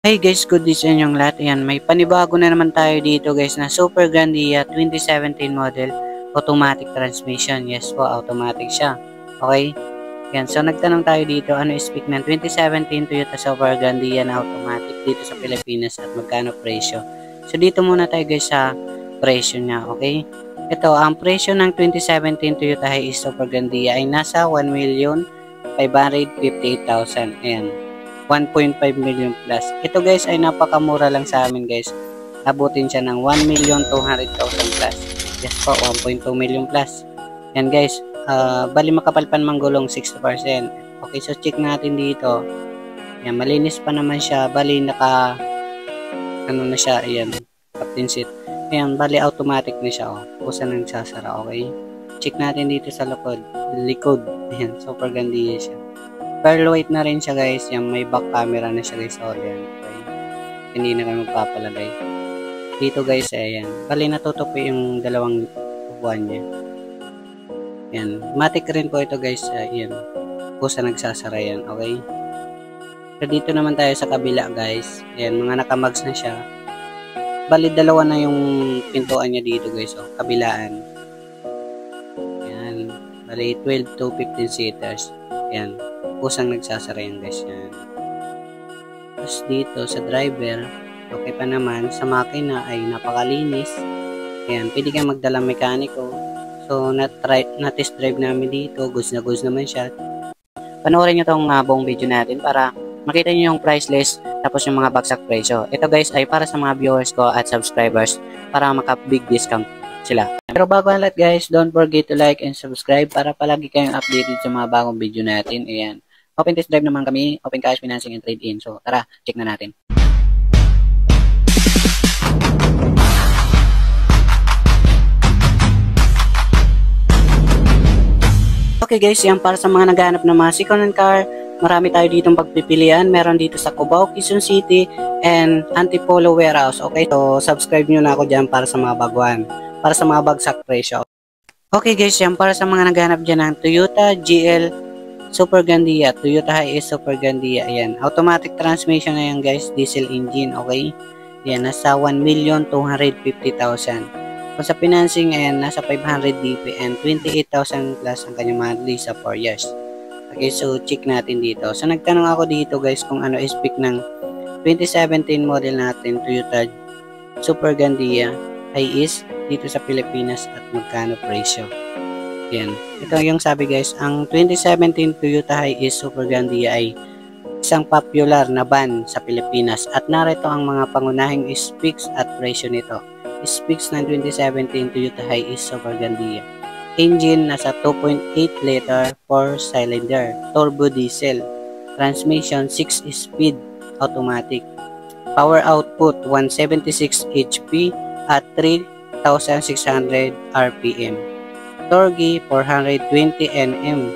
Hey guys, good day sa inyong lahat. Ayan, may panibago na naman tayo dito guys na Super Grandia 2017 model automatic transmission. Yes po, automatic siya. Okay? Ayan, so nagtanong tayo dito ano speak ng 2017 Toyota Super Grandia na automatic dito sa Pilipinas at magkano presyo. So dito muna tayo guys sa presyo niya, okay? Ito, ang presyo ng 2017 Toyota Hiace Super Grandia ay nasa 1,558,000. Ayan. 1.5 million plus. Ito guys ay napakamura lang sa amin guys. Abutin siya ng 1,200,000 plus. Yes po, 1.2 million plus. Yan guys, bali makapalpan manggulong 60%. Okay, so check natin dito. Yan, malinis pa naman siya. Bali ano na siya, ayan, captain seat. Ayan, bali automatic na siya. Oh. Kusa nang sasara, okay? Check natin dito sa likod. Ayan, Super Grandia siya. Pearl white na rin siya guys. Yung may back camera na siya guys. All yan. Okay. Hindi na kami magpapalagay. Dito guys, ayan. Bali natutok po yung dalawang upuan niya. Ayan. Matic rin po ito guys. Ayan. Kusa nagsasara yan. Okay. So dito naman tayo sa kabila guys. Ayan. Mga nakamags na siya. Bali dalawa na yung pintuan niya dito guys. Oh. Kabilaan. Ayan. Bali 12 to 15 seaters. Ayan. Kusang nagsasara yan guys yan. Tapos dito sa driver, okay pa naman. Sa makina ay napakalinis. Ayan, pwede kang magdala mekaniko. So na-test drive namin dito. Goods na goods naman siya. Panoorin nyo tong buong video natin para makita nyo yung price list tapos yung mga bagsak presyo. Ito guys ay para sa mga viewers ko at subscribers para maka-big discount sila. Pero bago ang lahat guys, don't forget to like and subscribe para palagi kayong updated sa mga bagong video natin. Ayan. Open test drive naman kami, open cash financing and trade-in. So tara, check na natin. Okay guys, yan para sa mga naghahanap ng mga second-hand car. Marami tayo ditong pagpipilian. Meron dito sa Cubao, Quezon City, and Antipolo Warehouse. Okay, so subscribe nyo na ako dyan para sa mga baguhan. Para sa mga bagsak presyo. Okay guys, yan para sa mga naghahanap dyan ng Toyota GL Super Grandia, Toyota Hiace Super Grandia. Ayan, automatic transmission na yan guys, diesel engine, okay? Ayan, nasa 1,250,000. Kung sa financing, ayan, nasa 500 DP and 28,000 plus ang kanyang monthly sa 4 years. Okay, so check natin dito. So nagtanong ako dito guys kung ano speak ng 2017 model natin, Toyota Super Grandia Hiace dito sa Pilipinas at magkano presyo. Yan. Ito yung sabi guys, ang 2017 Toyota Hiace Super Grandia ay isang popular na van sa Pilipinas at narito ang mga pangunahing specs at presyo nito. Specs ng 2017 Toyota Hiace Super Grandia. Engine nasa 2.8 liter 4-cylinder turbo diesel. Transmission 6-speed automatic. Power output 176 HP at 3,600 RPM. Torque 420 Nm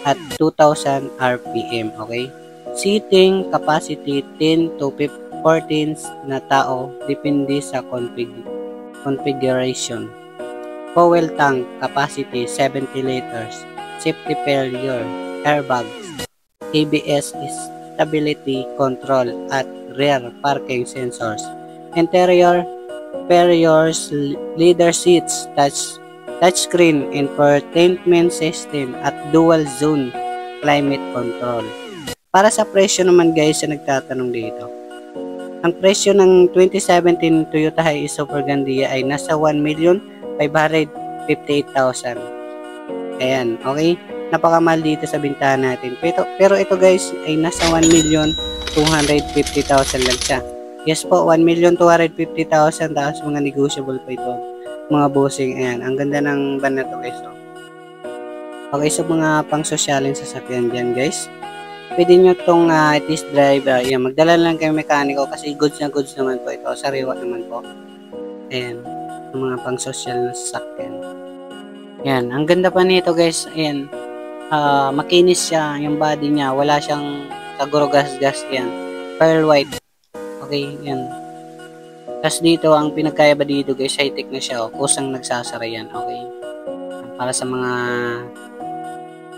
at 2,000 RPM, okay? Seating capacity 10 to 14 na tao depende sa configuration. Fuel tank capacity 70 liters. Safety failure, airbags, ABS stability control at rear parking sensors. Interior leather seats, touchscreen infotainment system at dual zone climate control. Para sa presyo naman guys, sa nagtatanong dito. Ang presyo ng 2017 Toyota Hiace Super Grandia ay nasa 1,558,000. Ayan, okay? Napakamahal dito sa bintahan natin. Pero ito guys ay nasa 1,250,000 lang siya. Yes po, 1,250,000 tapos mga negotiable pa ito. Mga bossing, ayan. Ang ganda ng van na to guys. So. Okay, so mga pang sosyalin sasakyan dyan guys. Pwede nyo itong test drive. Ayan, magdala lang kayo mekaniko kasi goods na goods naman po ito. Sariwa naman po. Ayan, ang mga pang sosyal na sasakyan. Ayan, ang ganda pa nito guys. Ayan, makinis siya. Yung body niya, wala siyang kaguro-gas-gas yan. Pearl white. Okay, yan. Tapos dito, ang pinagkaiba dito guys, high-tech na siya. Kusang nagsasara yan. Okay. Para sa mga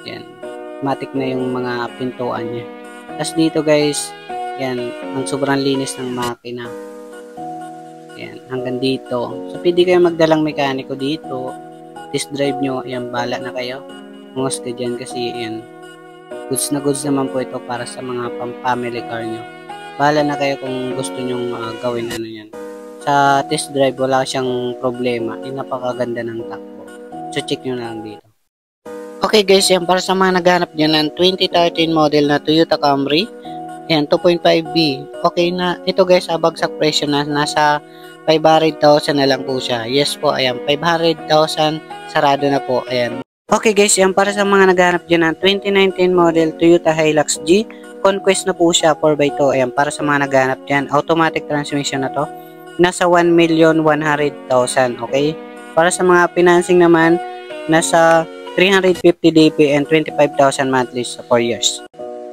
yan, matic na yung mga pintuan niya. Tapos dito guys, Yan, ang sobrang linis ng makina. Yan, hanggang dito. So, pwede kayo magdalang mekaniko dito. Test drive nyo, yan, bala na kayo. Mungos ka dyan kasi, yan, goods na goods naman po ito para sa mga pang-family car nyo. Bala na kayo kung gusto nyong gawin ano yan. Sa test drive, wala siyang problema. Napakaganda ng takbo. So, check nyo na lang dito. Okay guys, yan, para sa mga naghanap dyan ng 2013 model na Toyota Camry. Yan, 2.5B. Okay na. Ito guys, bagsak presyo na. Nasa 500,000 na lang po siya. Yes po, ayan. 500,000. Sarado na po. Ayan. Okay guys, yan, para sa mga naghanap dyan ng 2019 model Toyota Hilux G. Conquest na po siya, 4x2. Ayan, para sa mga naghanap dyan. Automatic transmission na to. Nasa 1,100,000. Okay? Para sa mga financing naman, nasa 350 DP and 25,000 monthly sa 4 years.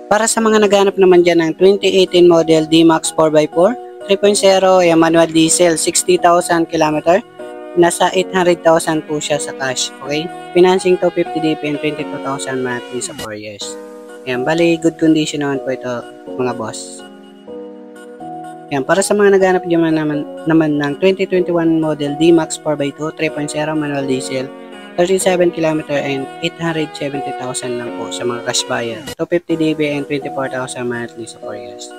Para sa mga naghanap naman dyan ng 2018 model D-Max 4x4, 3.0, manual diesel, 60,000 km, nasa 800,000 po siya sa cash, okay? Financing to 50 DP and 22,000 monthly sa 4 years. Yan, bali, good condition naman po ito, mga boss. Yan, para sa mga naghanap dyan naman ng 2021 model D-Max 4x2, 3.0, manual diesel, 37 km and 870,000 lang po sa mga cash buyer. 250 DB and 24,000 monthly sa 4 years.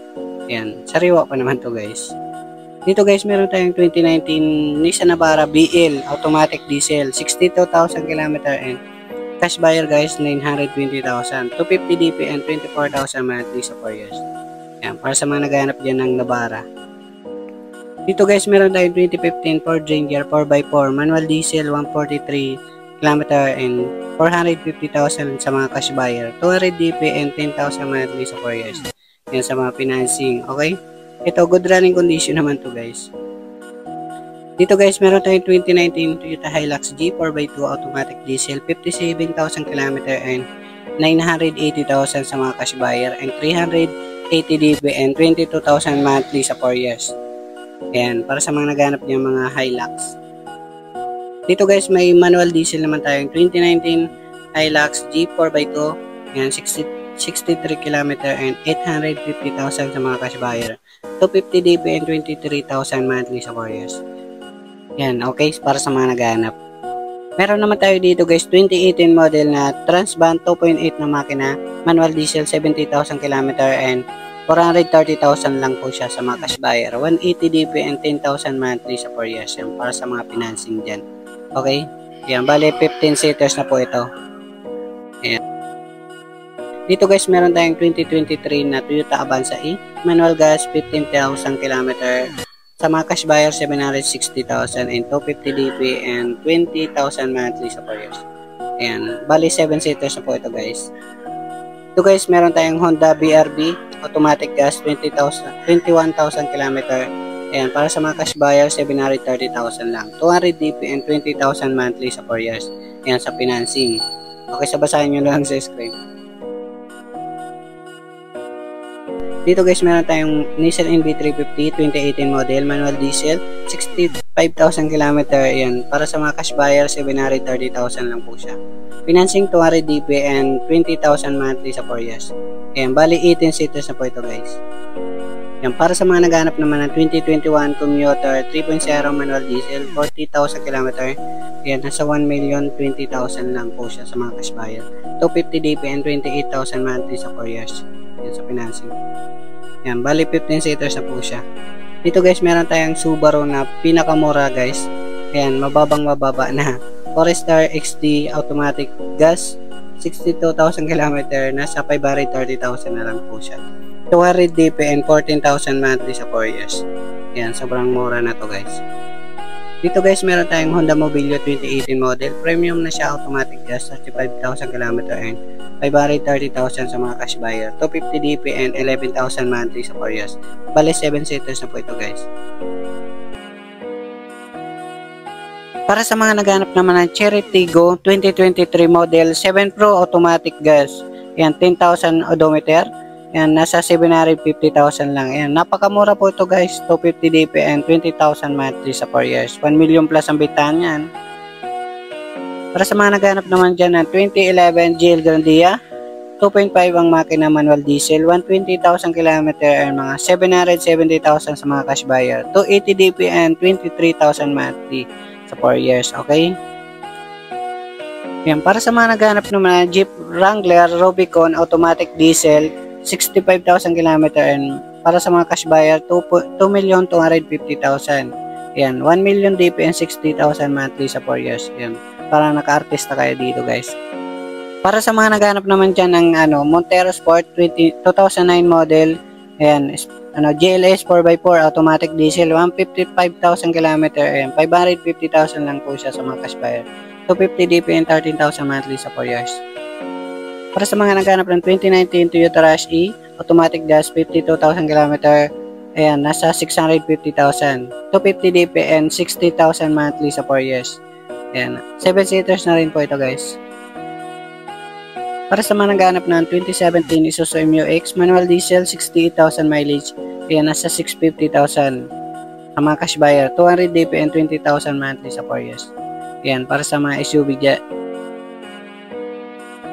Ayan, sariwa pa naman to guys. Dito guys, meron tayong 2019 Nissan Navara BL automatic diesel, 62,000 km and cash buyer guys, 920,000. 250 DB and 24,000 monthly sa 4 years. Ayan, para sa mga naghahanap dyan ng Navara. Dito guys, meron tayong 2015 Ford Ranger 4x4 manual diesel, 143 km and 450,000 sa mga cash buyer, 200 DP and 10,000 monthly sa 4 years. Yan sa mga financing, okay? Ito, good running condition naman to guys. Dito guys, meron tayong 2019 Toyota Hilux G 4x2 automatic diesel, 57,000 km and 980,000 sa mga cash buyer and 380 DP and 22,000 monthly sa 4 years. Ayan, para sa mga naghanap niya mga Hilux. Dito guys, may manual diesel naman tayong 2019 Hilux G 4x2. Ayan, 63 km and 850,000 sa mga cash buyer. 250 DP and 23,000 monthly sa 4 years. Ayan, okay, para sa mga naghanap. Meron naman tayo dito guys, 2018 model na Transvan 2.8 na makina. Manual diesel, 70,000 km and 430,000 lang po siya sa mga cash buyer. 180 DP and 10,000 monthly sa 4 years. Yan, para sa mga financing dyan. Okay? Yan, bali 15 seaters na po ito. Ayan. Dito guys, meron tayong 2023 na Toyota Avanza E. Manual gas, 15,000 km. Sa mga cash buyer, 760,000 and 250 DP and 20,000 monthly sa 4 years. Ayan, bali 7 seaters na po ito guys. Ito guys, meron tayong Honda BRB automatic gas, 21,000 km. Ayan, para sa mga cash buyer, 730,000 lang. 200 DP and 20,000 monthly sa 4 years. Ayan, sa financing. Okay, sabasahin nyo lang sa screen. Dito guys, meron tayong Nissan NV350 2018 model, manual diesel, 65,000 km. Ayan, para sa mga cash buyer, 730,000 lang po siya. Financing, 200 DP and 20,000 monthly sa 4 years. Ayan, bali 18 seaters na po ito guys. Yan, para sa mga naghanap naman ng 2021 Commuter 3.0 manual diesel, 40,000 km. Yan, nasa 1,020,000 lang po siya sa mga cash buyer. 250 DP and 28,000 monthly sa 4 years. Yan, sa financing. Yan, bali 15 seaters na po siya. Dito guys, meron tayong Subaru na pinakamura guys. Yan, mababa na. Forester XD automatic gas, 62,000 km, nasa 530,000 na lang po siya. 200 DP and 14,000 monthly sa 4 years. Yan, sobrang mura na to guys. Dito guys, meron tayong Honda Mobilio 2018 model. Premium na siya, automatic gas, 35,000 km and 530,000 sa mga cash buyer. 250 DP and 11,000 monthly sa 4 years. Bale, 7 seaters na po ito guys. Para sa mga naghanap naman ng Cherry Tiggo 2023 model 7 Pro automatic gas. Yan, 10,000 odometer. Yan, nasa 750,000 lang. Yan, napakamura po ito guys. 250 DP and 20,000 monthly sa 4 years. 1 million plus ang bitan yan. Para sa mga naghanap naman dyan ng 2011 GL Grandia 2.5 ang makina manual diesel, 120,000 km and mga 770,000 sa mga cash buyer, 280 DP and 23,000 monthly sa 4 years, okay? Yan, para sa mga naghanap ng mga Jeep Wrangler Rubicon automatic diesel, 65,000 km and para sa mga cash buyer, 2,250,000. Yan, 1 million DP and 60,000 monthly sa 4 years. Yan, para naka-artista kayo dito guys. Para sa mga naghanap naman dyan ng Montero Sport 2009 model, ayan, GLS 4x4 automatic diesel, 155,000 km and 550,000 lang po siya sa mga cash buyer. 250 DP and 13,000 monthly sa 4 years. Para sa mga naghanap ng 2019 Toyota Rush E automatic gas, 52,000 km, ayan, nasa 650,000, 250 DP and 60,000 monthly sa 4 years. Ayan, 7 seaters na rin po ito guys. Para sa mga naghanap ng 2017 Isuzu MU-X manual diesel, 68,000 mileage, ayan, nasa 650,000 sa mga cash buyer, 200 DP and 20,000 monthly sa 4 years. Ayan, para sa mga SUV dyan.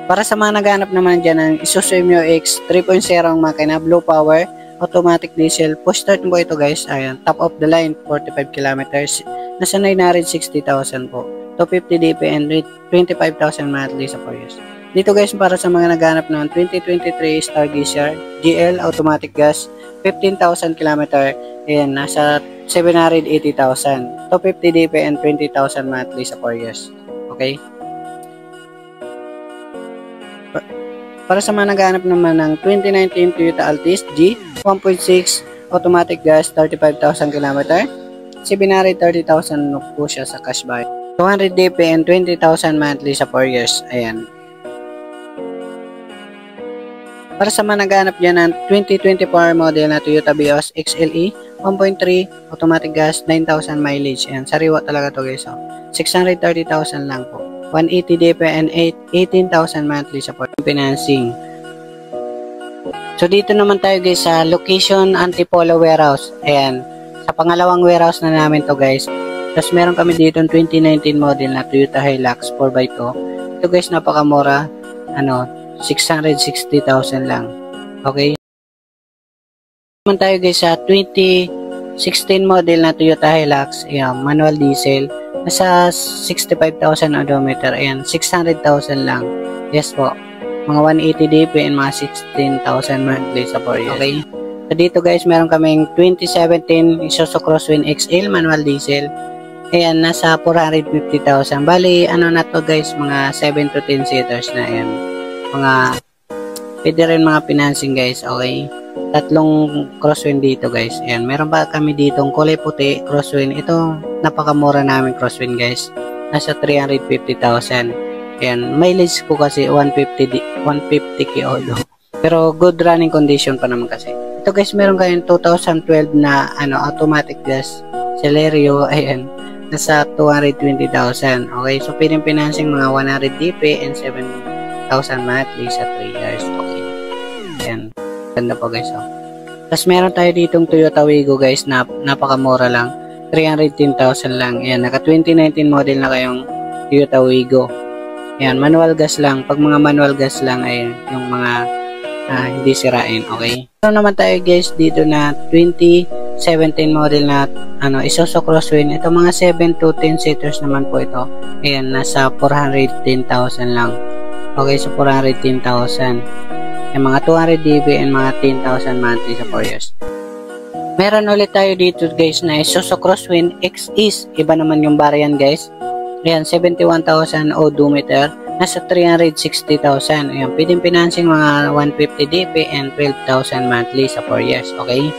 Para sa mga naghanap naman dyan ng Isuzu MU-X 3.0 ang makina, blue power, automatic diesel, push start po ito guys, ayan, top of the line, 45 kilometers, nasa 960,000 po, 250 DP and 25,000 monthly sa 4 years. Dito guys, para sa mga naghanap ng 2023 Stargazer GL automatic gas, 15,000 km, ayan, nasa 780,000, 250 DP and 20,000 monthly sa 4 years. Okay? Para sa mga naghanap naman ng 2019 Toyota Altis G 1.6 automatic gas, 35,000 km, 730,000 po siya sa cash buy, 200 DP and 20,000 monthly sa 4 years. Ayan. Para sa mga naghanap dyan ng 2024 model na Toyota Vios XLE 1.3 automatic gas, 9,000 mileage. Ayan, sariwa talaga to guys. 630,000 lang po, 180 DP and 18,000 monthly sa financing. So dito naman tayo guys sa location Antipolo warehouse. Ayan, sa pangalawang warehouse na namin to guys. Tapos meron kami dito 2019 model na Toyota Hilux 4x2. Ito guys, napakamura, 660,000 lang. Okay. Naman tayo guys sa 2016 model na Toyota Hilux, ayan, manual diesel, nasa 65,000 odometer, ayan, 600,000 lang. Yes po, mga 180 DP and mga 16,000 monthly sa 4 years. Okay. So dito guys, meron kaming 2017 Isuzu Crosswind XL manual diesel, ayan, nasa 450,000. Bali, na to guys, mga 7 to 10 seaters na, ayan, mga pwede rin mga financing guys. Okay, tatlong crosswind dito guys. Ayan, meron pa kami ditong kulay puti crosswind. Ito, napakamura namin crosswind guys, nasa 350,000. Ayan, mileage ko kasi 150 kilo, pero good running condition pa naman kasi. Ito guys, meron kayong 2012 na automatic gas Celerio, ayan, nasa 220,000. Okay, so pwedeng financing mga 100 DP and 7,000 monthly sa 3 years. Okay, ayan, ganda po guys. Tapos meron tayo ditong Toyota Wigo guys, na napakamura lang, 310,000 lang. Ayan, naka 2019 model na kayong Toyota Wigo. Ayan, manual gas lang. Pag mga manual gas lang ay yung mga hindi sirain. Okay, meron naman tayo guys dito na 2017 model na Isuzu Crosswind. Ito mga 7 to 10 seaters naman po ito. Ayan, nasa 410,000 lang. Okay, so 410,000. Yung mga 200 DB and mga 10,000 monthly sa 4 years. Meron ulit tayo dito guys na Isuzu Crosswind XS. Iba naman yung variant guys. Ayan, 71,000 odometer, nasa 360,000. Ayan, pwedeng financing mga 150 DP and 12,000 monthly sa 4 years. Okay.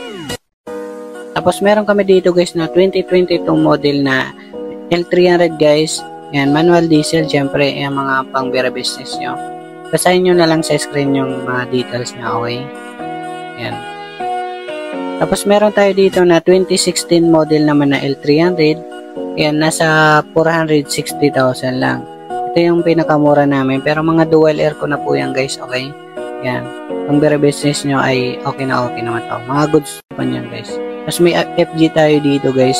Tapos meron kami dito guys na 2022 model na L300 guys. Ayan, manual diesel, syempre, ayan, mga pang beer business nyo. Basahin nyo na lang sa screen yung mga details nyo. Okay. Ayan. Tapos meron tayo dito na 2016 model naman na L300. Ayan, nasa 460,000 lang. Ito yung pinakamura namin, pero mga dual air ko na po yan guys. Okay. Ayan, ang beer business nyo ay okay naman to. Mga goods pa yan guys. Tapos may FG tayo dito guys,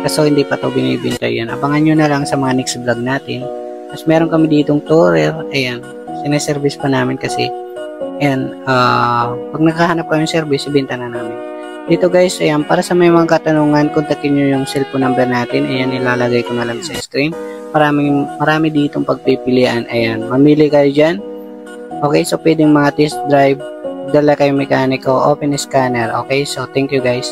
kaso hindi pa to binibinta yan. Abangan nyo na lang sa mga next vlog natin. Tapos meron kami ditong tourer. Ayan, sineservice pa namin kasi And pag nakahanap kami ng service, ibenta na namin. Dito guys, ayan, para sa may mga katanungan, kontakin nyo yung cellphone number natin. Ayan, ilalagay ko na lang sa screen. Marami ditong pagpipilian. Ayan, mamili kayo dyan. Okay, so pwedeng mga test drive, dala kayo mekaniko, open scanner. Okay, so thank you guys.